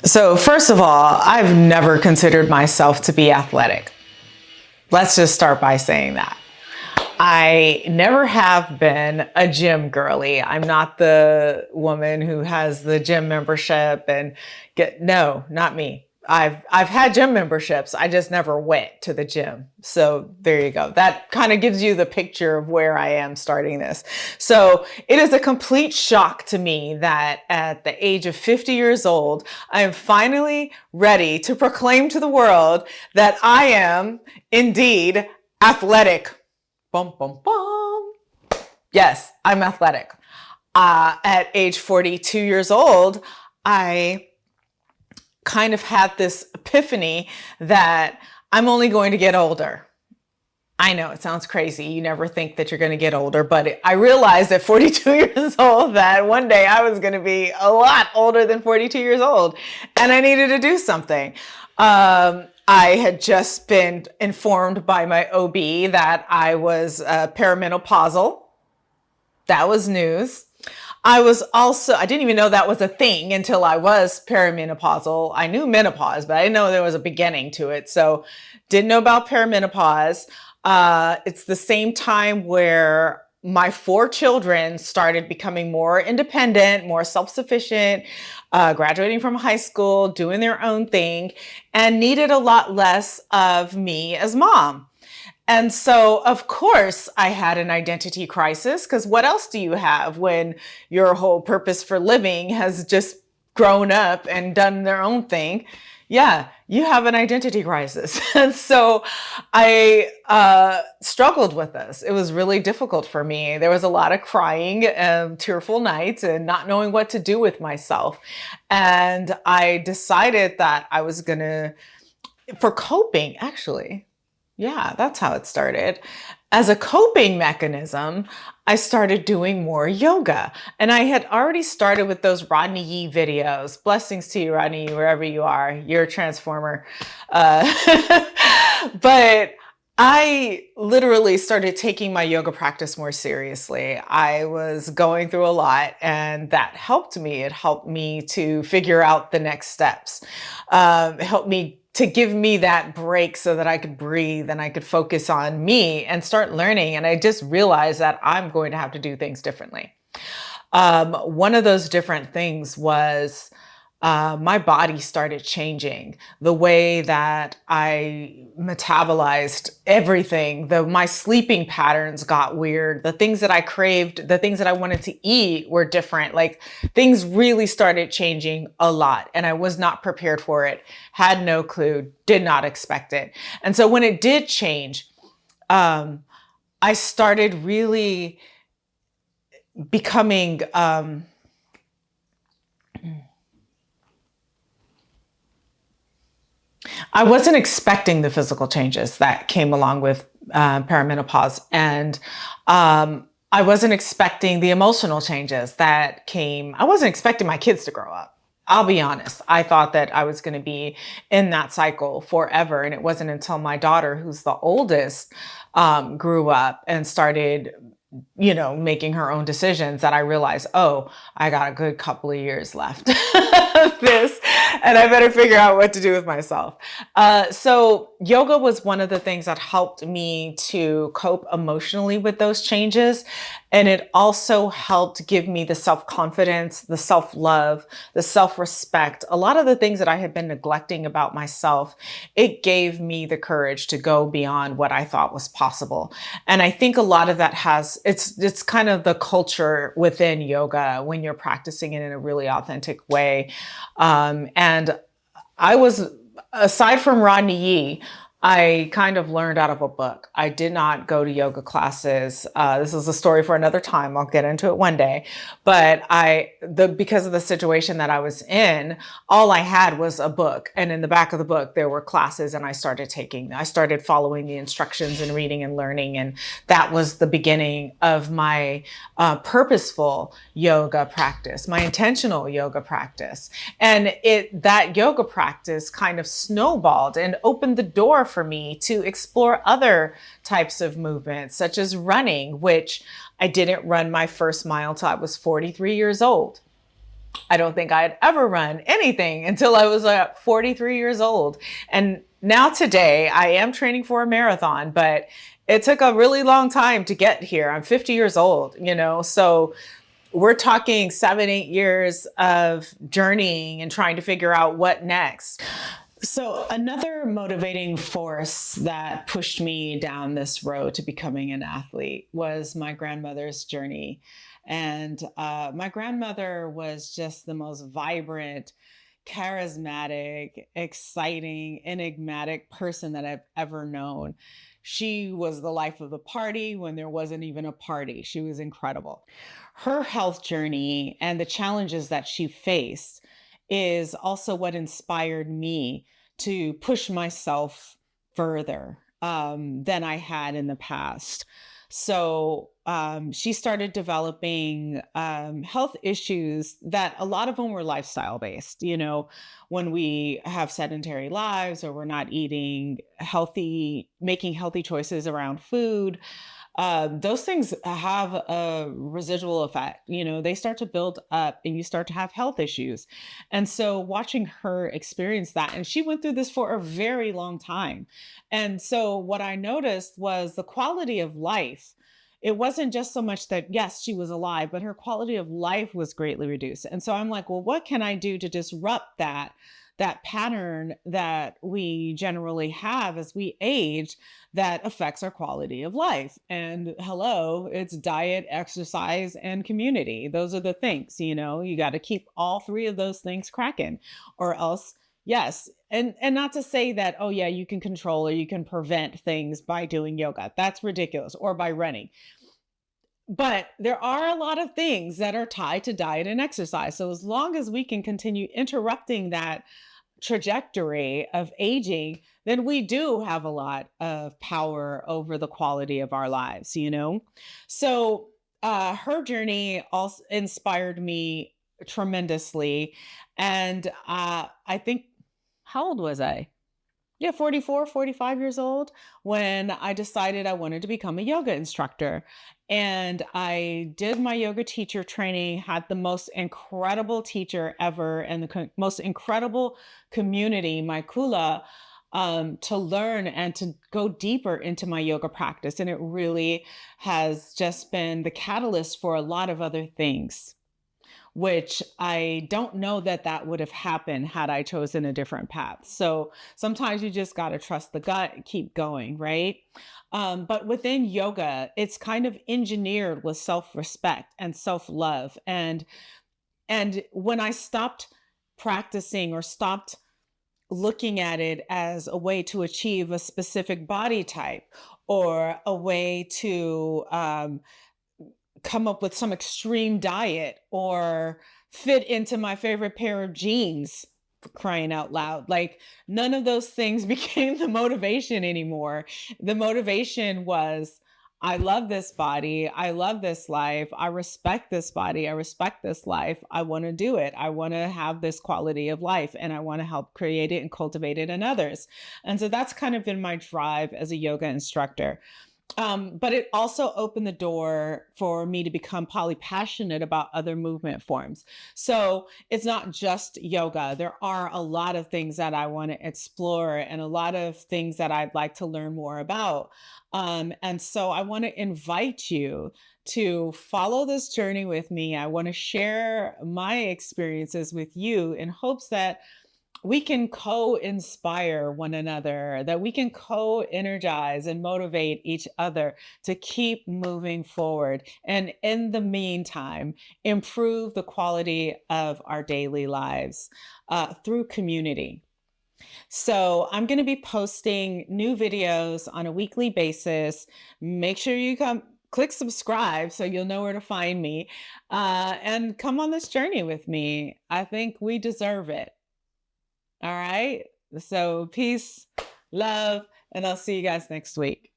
So, first of all, I've never considered myself to be athletic. Let's just start by saying that. I never have been a gym girly. I'm not the woman who has the gym membership and no, not me. I've had gym memberships. I just never went to the gym. So there you go. That kind of gives you the picture of where I am starting this. So it is a complete shock to me that at the age of 50 years old, I am finally ready to proclaim to the world that I am indeed athletic. Bum, bum, bum. Yes, I'm athletic. At age 42 years old, I kind of had this epiphany that I'm only going to get older. I know it sounds crazy. You never think that you're going to get older, but I realized at 42 years old that one day I was going to be a lot older than 42 years old and I needed to do something. I had just been informed by my OB that I was perimenopausal. That was news. I didn't even know that was a thing until I was perimenopausal. I knew menopause, but I didn't know there was a beginning to it. So didn't know about perimenopause. It's the same time where my 4 children started becoming more independent, more self-sufficient, graduating from high school, doing their own thing, and needed a lot less of me as mom. And so, of course, I had an identity crisis, because what else do you have when your whole purpose for living has just grown up and done their own thing? Yeah, you have an identity crisis. And so I struggled with this. It was really difficult for me. There was a lot of crying, tearful nights, and not knowing what to do with myself. And I decided that I was going to, for coping, actually. Yeah, that's how it started. As a coping mechanism, I started doing more yoga. And I had already started with those Rodney Yee videos. Blessings to you, Rodney Yee, wherever you are. You're a transformer. But I literally started taking my yoga practice more seriously. I was going through a lot, and that helped me. It helped me to figure out the next steps. It helped me to give me that break so that I could breathe and I could focus on me and start learning. And I just realized that I'm going to have to do things differently. One of those different things was my body started changing. The way that I metabolized everything, my sleeping patterns got weird. The things that I craved, the things that I wanted to eat were different. Like, things really started changing a lot, and I was not prepared for it. Had no clue, did not expect it. And so when it did change, I started really becoming, I wasn't expecting the physical changes that came along with perimenopause, and I wasn't expecting the emotional changes that came. I wasn't expecting my kids to grow up. I'll be honest. I thought that I was going to be in that cycle forever, and it wasn't until my daughter, who's the oldest, grew up and started, making her own decisions, that I realized, oh, I got a good couple of years left of this, and I better figure out what to do with myself. So yoga was one of the things that helped me to cope emotionally with those changes. And it also helped give me the self-confidence, the self-love, the self-respect. A lot of the things that I had been neglecting about myself, it gave me the courage to go beyond what I thought was possible. And I think a lot of that it's kind of the culture within yoga when you're practicing it in a really authentic way. And I was, aside from Rodney Yee, I kind of learned out of a book. I did not go to yoga classes. This is a story for another time. I'll get into it one day. But because of the situation that I was in, all I had was a book. And in the back of the book, there were classes, and I started following the instructions and reading and learning. And that was the beginning of my purposeful yoga practice, my intentional yoga practice. And that yoga practice kind of snowballed and opened the door for me to explore other types of movements, such as running, which I didn't run my first mile till I was 43 years old. I don't think I'd ever run anything until I was 43 years old. And now today I am training for a marathon, but it took a really long time to get here. I'm 50 years old, so we're talking 7, 8 years of journeying and trying to figure out what next. So another motivating force that pushed me down this road to becoming an athlete was my grandmother's journey. And my grandmother was just the most vibrant, charismatic, exciting, enigmatic person that I've ever known. She was the life of the party when there wasn't even a party. She was incredible. Her health journey and the challenges that she faced is also what inspired me to push myself further than I had in the past. So she started developing health issues that a lot of them were lifestyle based. When we have sedentary lives or we're not eating healthy, making healthy choices around food, those things have a residual effect. They start to build up and you start to have health issues. And so watching her experience that, and she went through this for a very long time. And so what I noticed was the quality of life. It wasn't just so much that, yes, she was alive, but her quality of life was greatly reduced. And so I'm like, well, what can I do to disrupt that pattern that we generally have as we age that affects our quality of life? And hello, it's diet, exercise, and community. Those are the things, you got to keep all three of those things cracking, or else, yes. And not to say that, oh yeah, you can control or you can prevent things by doing yoga. That's ridiculous. Or by running. But there are a lot of things that are tied to diet and exercise. So as long as we can continue interrupting that trajectory of aging, then we do have a lot of power over the quality of our lives. So her journey also inspired me tremendously. And I think, how old was I? Yeah, 44, 45 years old when I decided I wanted to become a yoga instructor. And I did my yoga teacher training, had the most incredible teacher ever and the most incredible community, my Kula, to learn and to go deeper into my yoga practice. And it really has just been the catalyst for a lot of other things, which I don't know that would have happened had I chosen a different path. So sometimes you just got to trust the gut and keep going, right? But within yoga, it's kind of engineered with self-respect and self-love. And when I stopped practicing or stopped looking at it as a way to achieve a specific body type or a way to come up with some extreme diet or fit into my favorite pair of jeans, for crying out loud. Like, none of those things became the motivation anymore. The motivation was, I love this body. I love this life. I respect this body. I respect this life. I want to do it. I want to have this quality of life and I want to help create it and cultivate it in others. And so that's kind of been my drive as a yoga instructor. But it also opened the door for me to become polypassionate about other movement forms. So it's not just yoga. There are a lot of things that I want to explore and a lot of things that I'd like to learn more about. And so I want to invite you to follow this journey with me. I want to share my experiences with you in hopes that we can co-inspire one another, that we can co-energize and motivate each other to keep moving forward. And in the meantime, improve the quality of our daily lives through community. So I'm going to be posting new videos on a weekly basis. Make sure you click subscribe so you'll know where to find me, and come on this journey with me. I think we deserve it. All right. So peace, love, and I'll see you guys next week.